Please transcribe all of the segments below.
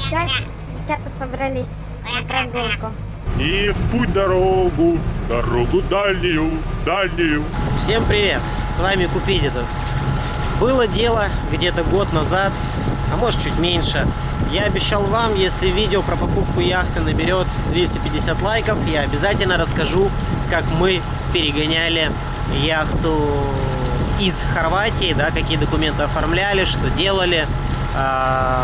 Ребята собрались на прогулку. И в путь дорогу дальнюю, дальнюю. Всем привет, с вами Купидидос. Было дело где-то год назад, а может чуть меньше. Я обещал вам, если видео про покупку яхты наберет 250 лайков, я обязательно расскажу, как мы перегоняли яхту из Хорватии, да, какие документы оформляли, что делали.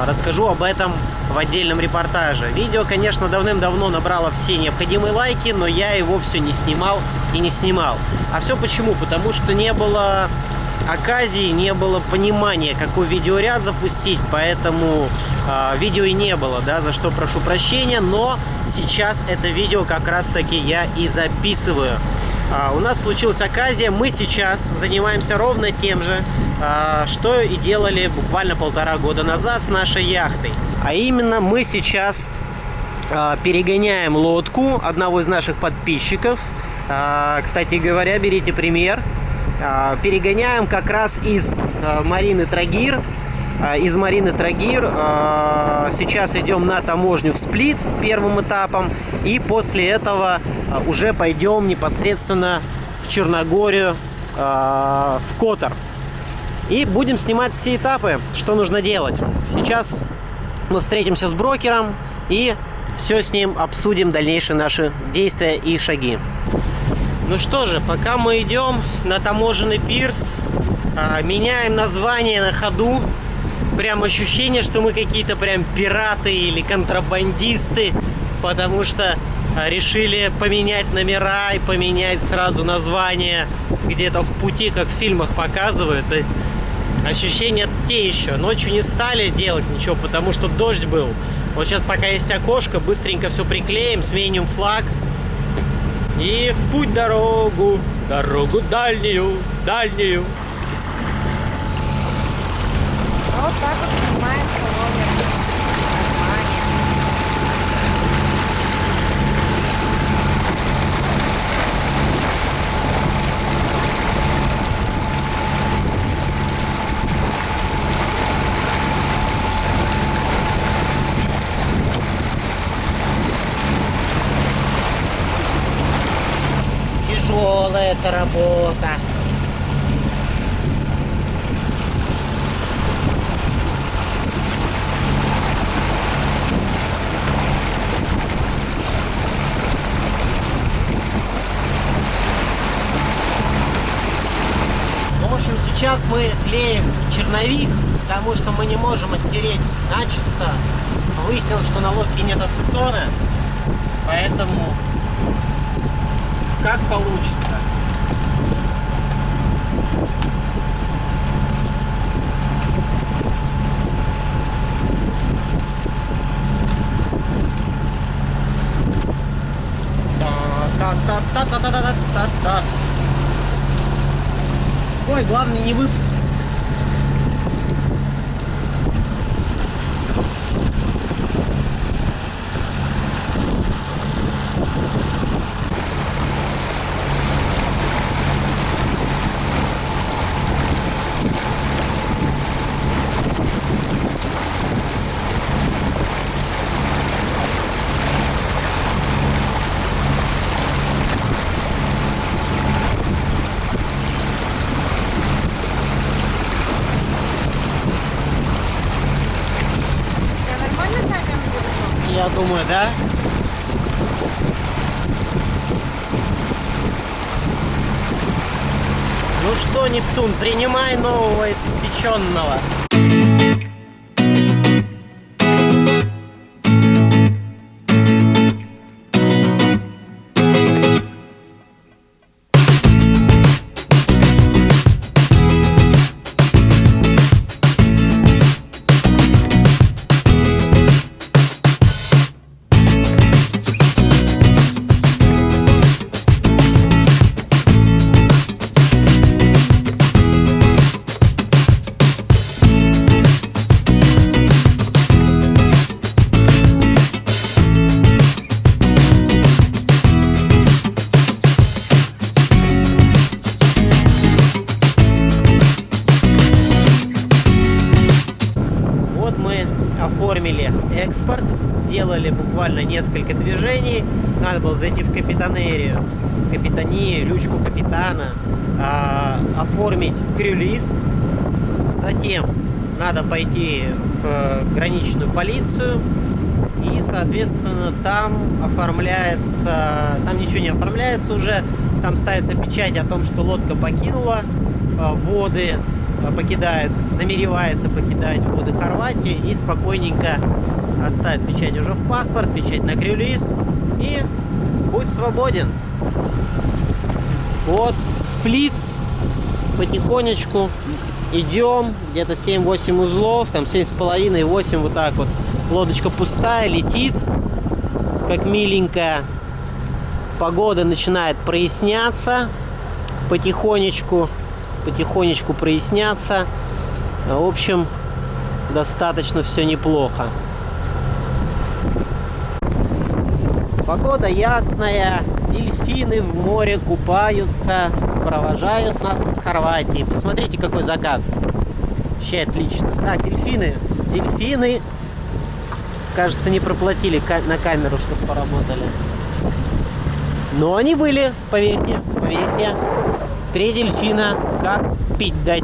Расскажу об этом в отдельном репортаже. Видео, конечно, давным-давно набрало все необходимые лайки, но я его все не снимал и не снимал. А все почему? Потому что не было оказии, не было понимания, какой видеоряд запустить, поэтому видео и не было, да, за что прошу прощения, но сейчас это видео как раз таки я и записываю. У нас случилась оказия, мы сейчас занимаемся ровно тем же, что и делали буквально 1,5 года назад с нашей яхтой. А именно мы сейчас перегоняем лодку одного из наших подписчиков. Кстати говоря, берите пример. Перегоняем как раз из Марины Трагир. Из Марины Трагир сейчас идем на таможню в Сплит первым этапом. И после этого уже пойдем непосредственно в Черногорию, в Котор. И будем снимать все этапы, что нужно делать. Сейчас мы встретимся с брокером и все с ним обсудим, дальнейшие наши действия и шаги. Ну что же, пока мы идем на таможенный пирс, меняем название на ходу. Прям ощущение, что мы какие-то прям пираты или контрабандисты, потому что решили поменять номера и поменять сразу название где-то в пути, как в фильмах показывают. То есть ощущения те еще. Ночью не стали делать ничего, потому что дождь был. Вот сейчас пока есть окошко, быстренько все приклеим, сменим флаг. И в путь дорогу дальнюю, дальнюю. Вот так вот снимается номер названия. Тяжелая эта работа. В общем, сейчас мы клеим черновик, потому что мы не можем оттереть начисто. Выяснилось, что на лодке нет ацетона, поэтому как получится. Та-та-та-та-та-та-та-та-та. Ой, главное не выпустить. Я думаю, да? Ну что, Нептун, принимай нового испеченного. оформили экспорт, сделали буквально несколько движений. Надо было зайти в капитанию, лючку капитана, оформить крюлист. Затем надо пойти в граничную полицию. И, соответственно, там оформляется, там ничего не оформляется уже, там ставится печать о том, что лодка покинула воды, намеревается покидать воды Хорватии, и спокойненько оставит печать уже в паспорт, печать на крюлист, и будь свободен. Вот, Сплит, потихонечку идем, где-то 7-8 узлов, там 7,5-8, вот так вот. Лодочка пустая, летит, как миленькая. Погода начинает проясняться, потихонечку проясняться. В общем, достаточно все неплохо. Погода ясная, дельфины в море купаются, провожают нас из Хорватии. Посмотрите, какой закат. Вообще отлично. Да, дельфины, кажется, не проплатили на камеру, чтобы поработали. Но они были, поверьте. 3 дельфина, как пить дать.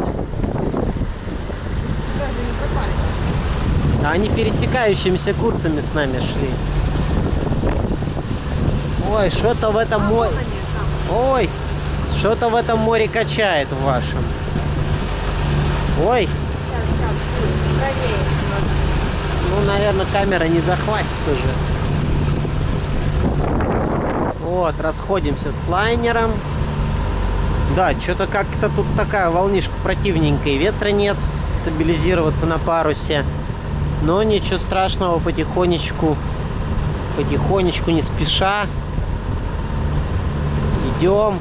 Они пересекающимися курсами с нами шли. Ой, что-то в этом море... Ой, что-то в этом море качает в вашем. Ой. Ну, наверное, камера не захватит уже. Вот, расходимся с лайнером. Да, что-то как-то тут такая волнишка противненькая. Ветра нет, стабилизироваться на парусе. Но ничего страшного, потихонечку, не спеша. Идем.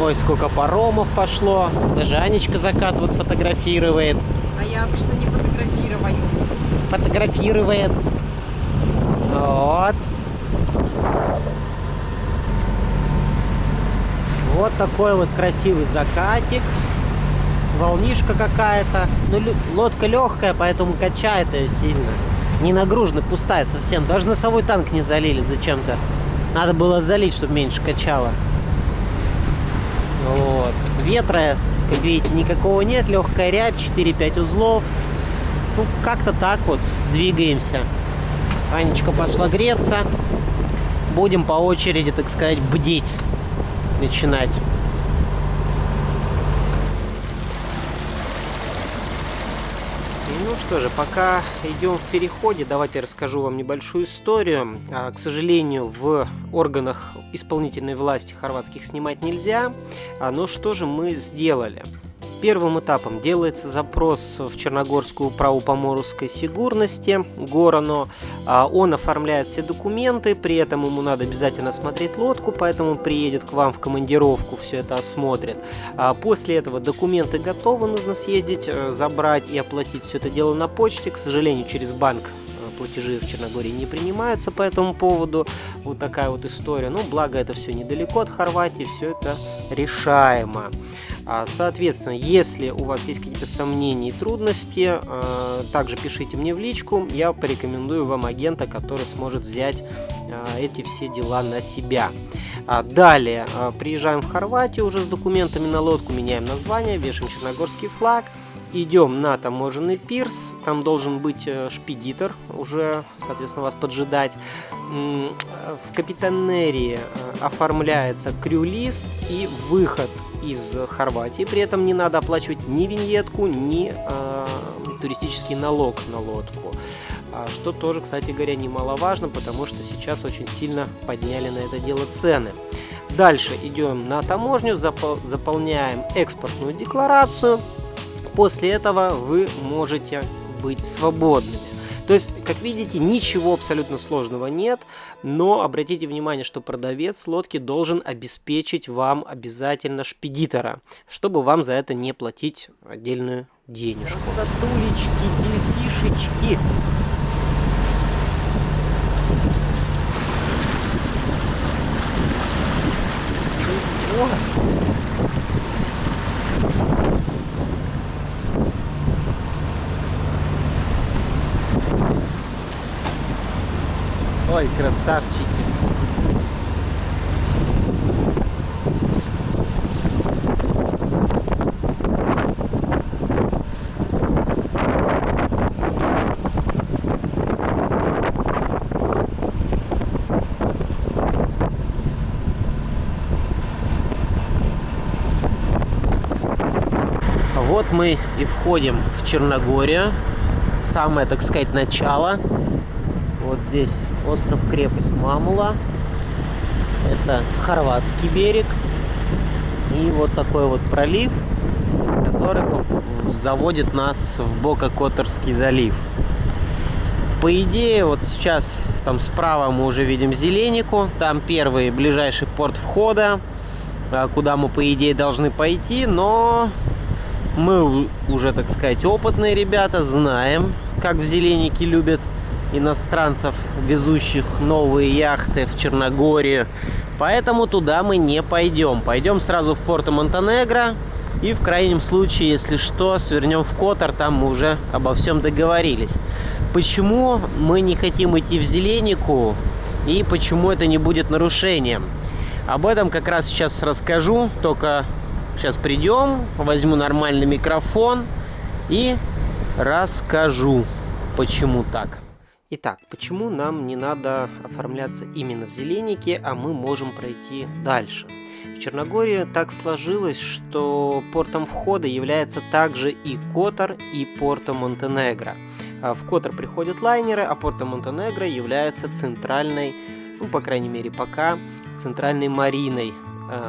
Ой, сколько паромов пошло. Даже Анечка закат вот фотографирует. А я обычно не фотографирую. Фотографирует. Вот. Вот такой вот красивый закатик. Волнишка какая-то. Ну, лодка легкая, поэтому качает ее сильно. Не нагружена, пустая совсем. Даже носовой танк не залили зачем-то. Надо было залить, чтобы меньше качало. Вот. Ветра, как видите, никакого нет. Легкая рябь, 4-5 узлов. Ну, как-то так вот двигаемся. Анечка пошла греться. Будем по очереди, так сказать, бдеть. Начинать. Ну что же, пока идем в переходе, давайте расскажу вам небольшую историю. К сожалению, в органах исполнительной власти хорватских снимать нельзя. Но что же мы сделали? Первым этапом делается запрос в Черногорскую управу поморской сигурности Горано. Он оформляет все документы, при этом ему надо обязательно смотреть лодку, поэтому он приедет к вам в командировку, все это осмотрит. После этого документы готовы, нужно съездить, забрать и оплатить все это дело на почте. К сожалению, через банк платежи в Черногории не принимаются по этому поводу. Вот такая вот история. Но благо это все недалеко от Хорватии, все это решаемо. Соответственно, если у вас есть какие-то сомнения и трудности, также пишите мне в личку, я порекомендую вам агента, который сможет взять эти все дела на себя. Далее приезжаем в Хорватию уже с документами на лодку, меняем название, вешаем черногорский флаг, идем на таможенный пирс, там должен быть шпедитор уже, соответственно, вас поджидать. В капитанерии оформляется крюлист и выход из Хорватии. При этом не надо оплачивать ни виньетку, ни туристический налог на лодку. Что тоже, кстати говоря, немаловажно, потому что сейчас очень сильно подняли на это дело цены. Дальше идем на таможню, заполняем экспортную декларацию. После этого вы можете быть свободными. То есть, как видите, ничего абсолютно сложного нет, но обратите внимание, что продавец лодки должен обеспечить вам обязательно шпедитора, чтобы вам за это не платить отдельную денежку. Красотулечки, дельфишечки. Ой, красавчики. Вот мы и входим в Черногорию. Самое, так сказать, начало. Вот здесь остров-крепость Мамула. Это хорватский берег. И вот такой вот пролив, который заводит нас в Бока-Которский залив. По идее, вот сейчас там справа мы уже видим Зеленику. Там первый ближайший порт входа, куда мы, по идее, должны пойти. Но мы уже, так сказать, опытные ребята, знаем, как в Зеленике любят иностранцев, везущих новые яхты в Черногорию. Поэтому туда мы не пойдем. Пойдем сразу в Порто-Монтенегро. И в крайнем случае, если что, свернем в Котор. Там мы уже обо всем договорились. Почему мы не хотим идти в Зеленику и почему это не будет нарушением? Об этом как раз сейчас расскажу. Только сейчас придем, возьму нормальный микрофон и расскажу, почему так. Итак, почему нам не надо оформляться именно в Зеленике, а мы можем пройти дальше? В Черногории так сложилось, что портом входа является также и Котор, и Порто-Монтенегро. В Котор приходят лайнеры, а Порто-Монтенегро является центральной, ну, по крайней мере, пока центральной мариной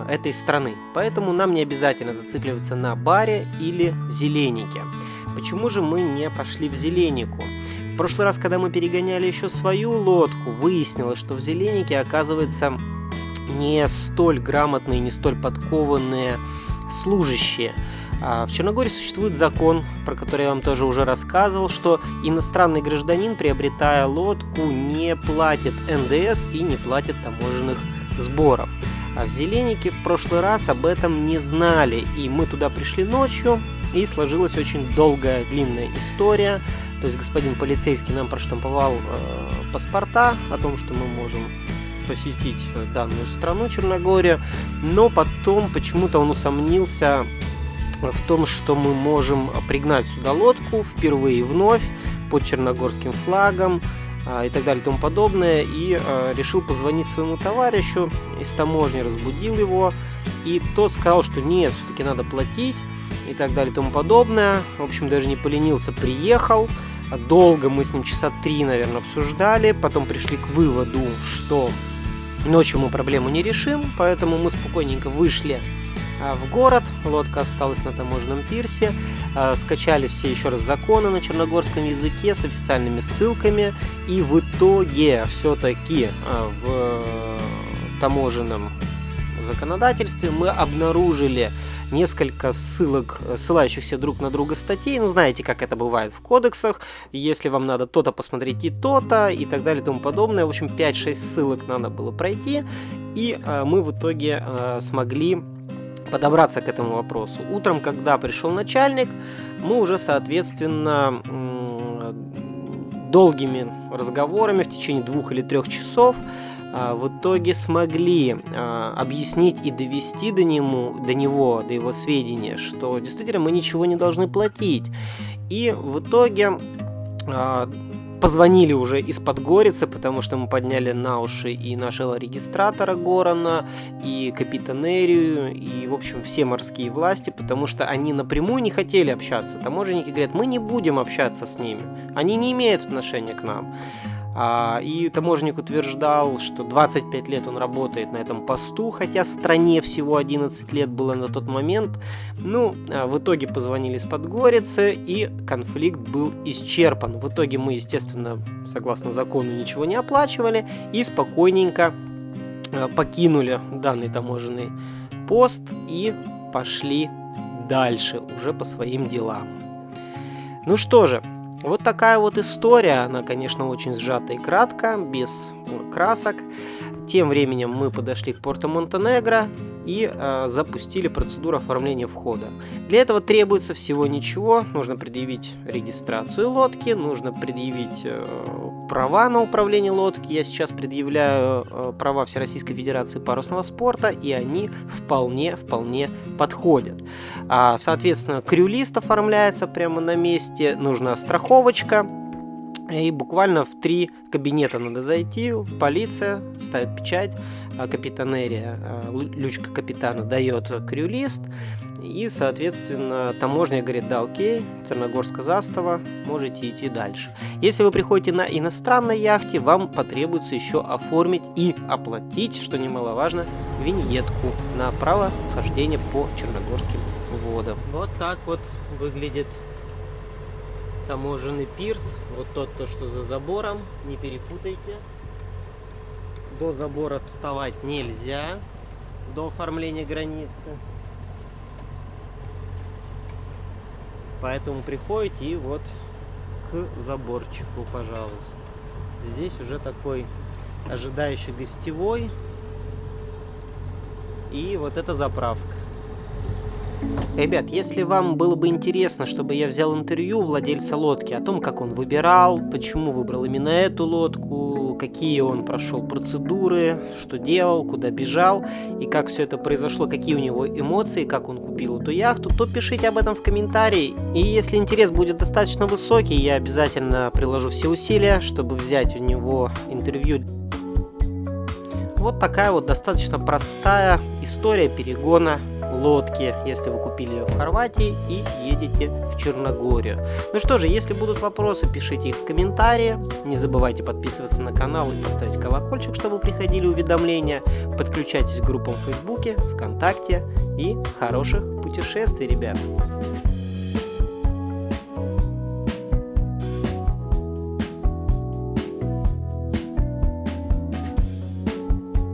этой страны. Поэтому нам не обязательно зацикливаться на Баре или Зеленике. Почему же мы не пошли в Зеленику? В прошлый раз, когда мы перегоняли еще свою лодку, выяснилось, что в Зеленике, оказывается, не столь грамотные, не столь подкованные служащие. В Черногории существует закон, про который я вам тоже уже рассказывал, что иностранный гражданин, приобретая лодку, не платит НДС и не платит таможенных сборов. А в Зеленике в прошлый раз об этом не знали, и мы туда пришли ночью, и сложилась очень долгая, длинная история. То есть господин полицейский нам проштамповал паспорта о том, что мы можем посетить данную страну, Черногорию, но потом почему-то он усомнился в том, что мы можем пригнать сюда лодку впервые вновь под черногорским флагом и так далее и тому подобное, и решил позвонить своему товарищу из таможни, разбудил его, и тот сказал, что нет, все-таки надо платить и так далее и тому подобное. В общем, даже не поленился, приехал. Долго мы с ним часа 3, наверное, обсуждали, потом пришли к выводу, что ночью мы проблему не решим, поэтому мы спокойненько вышли в город, лодка осталась на таможенном пирсе, скачали все еще раз законы на черногорском языке с официальными ссылками, и в итоге все-таки в таможенном законодательстве мы обнаружили несколько ссылок, ссылающихся друг на друга статей. Ну, знаете, как это бывает в кодексах. Если вам надо то-то посмотреть и то-то, и так далее и тому подобное. В общем, 5-6 ссылок надо было пройти. И мы в итоге смогли подобраться к этому вопросу. Утром, когда пришел начальник, мы уже, соответственно, долгими разговорами в течение 2 или 3 часов в итоге смогли объяснить и довести до его сведения, что действительно мы ничего не должны платить. И в итоге позвонили уже из Подгорицы, потому что мы подняли на уши и нашего регистратора Горана, и капитанерию, и, в общем, все морские власти, потому что они напрямую не хотели общаться. Таможенники говорят, мы не будем общаться с ними, они не имеют отношения к нам. И таможенник утверждал, что 25 лет он работает на этом посту, хотя стране всего 11 лет было на тот момент. Ну, в итоге позвонили из Подгорицы, и конфликт был исчерпан. В итоге мы, естественно, согласно закону, ничего не оплачивали и спокойненько покинули данный таможенный пост и пошли дальше, уже по своим делам. Ну что же, вот такая вот история, она, конечно, очень сжата и кратко, без красок. Тем временем мы подошли к Порто-Монтенегро и запустили процедуру оформления входа. Для этого требуется всего ничего, нужно предъявить регистрацию лодки, нужно предъявить права на управление лодки. Я сейчас предъявляю права Всероссийской Федерации парусного спорта, и они вполне подходят. Соответственно, крюлист оформляется прямо на месте, нужна страховочка. И буквально в 3 кабинета надо зайти, полиция ставит печать, капитанерия, лючка капитана дает крюлист, и, соответственно, таможня говорит: да, окей, Черногорская застава, можете идти дальше. Если вы приходите на иностранной яхте, вам потребуется еще оформить и оплатить, что немаловажно, виньетку на право хождения по черногорским водам. Вот так вот выглядит таможенный пирс. Вот тот, что за забором, не перепутайте. До забора вставать нельзя, до оформления границы. Поэтому приходите и вот к заборчику, пожалуйста. Здесь уже такой ожидающий гостевой. И вот эта заправка. Ребят, если вам было бы интересно, чтобы я взял интервью владельца лодки о том, как он выбирал, почему выбрал именно эту лодку, какие он прошел процедуры, что делал, куда бежал и как все это произошло, какие у него эмоции, как он купил эту яхту, то пишите об этом в комментарии. И если интерес будет достаточно высокий, я обязательно приложу все усилия, чтобы взять у него интервью. Вот такая вот достаточно простая история перегона лодки, если вы купили ее в Хорватии и едете в Черногорию. Ну что же, если будут вопросы, пишите их в комментарии. Не забывайте подписываться на канал и поставить колокольчик, чтобы приходили уведомления. Подключайтесь к группам в Фейсбуке, ВКонтакте и хороших путешествий, ребят!